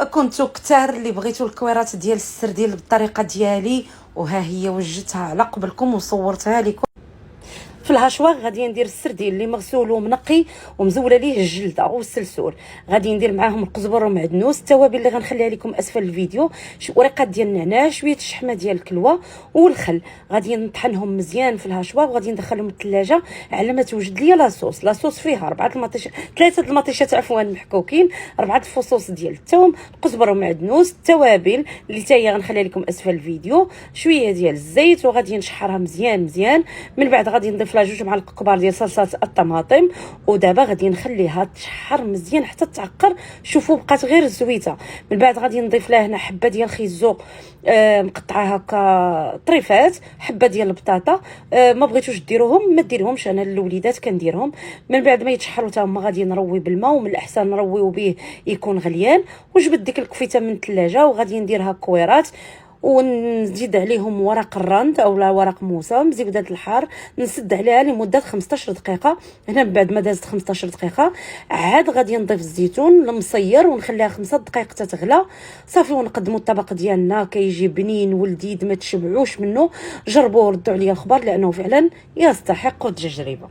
كنتو كتار اللي بغيتو الكويرات ديال السردين بالطريقه ديالي، وها هي وجدتها على قبلكم وصورتها لكم. في الهاشواغ غادي ندير السردين اللي مغسول ومنقي ومزوله ليه الجلده والسلسول. غادي ندير معاهم القزبر ومعدنوس. التوابل اللي غنخليها لكم اسفل الفيديو: ورقات ديال النعناع، شويه الشحمه ديال الكلوه والخل. غادي نطحنهم مزيان في الهاشواغ وغادي ندخلهم الثلاجه على ما توجد ليا لاصوص فيها 3 المطيشات عفوا محكوكين، 4 الفصوص ديال الثوم، القزبر ومعدنوس، التوابل اللي حتى هي غنخليها لكم اسفل الفيديو، شويه ديال الزيت، وغادي نشحرها مزيان. من بعد غادي نضيف 2 معالق كبار ديال صلصه الطماطم. ودابا غادي نخليها تشحر مزيان حتى تعقر. شوفوا بقات غير زويته. من بعد غادي نضيف لها هنا حبه ديال الخيزو مقطعه هكا طريفات، حبه ديال البطاطا. ما بغيتوش ديروهم ما ديرهمش، انا للوليدات كنديرهم. من بعد ما يتشحروا حتى هما غادي نروي بالماء، ومن الاحسن نرويو به يكون غليان. وجبت ديك الكفيته من الثلاجه وغادي نديرها كويرات، ونزيد عليهم ورق الرند اولا ورق موسى مزيوده الحار، نسد عليها لمده 15 دقيقه. هنا من بعد ما دازت 15 دقيقه عاد غادي نضيف الزيتون المصير ونخليها 5 دقائق حتى تغلى صافي. ونقدموا الطبق ديالنا كيجي بنين ولذيذ ما تشبعوش منه. جربوه وردوا عليا الخبر لانه فعلا يستحق التجربه.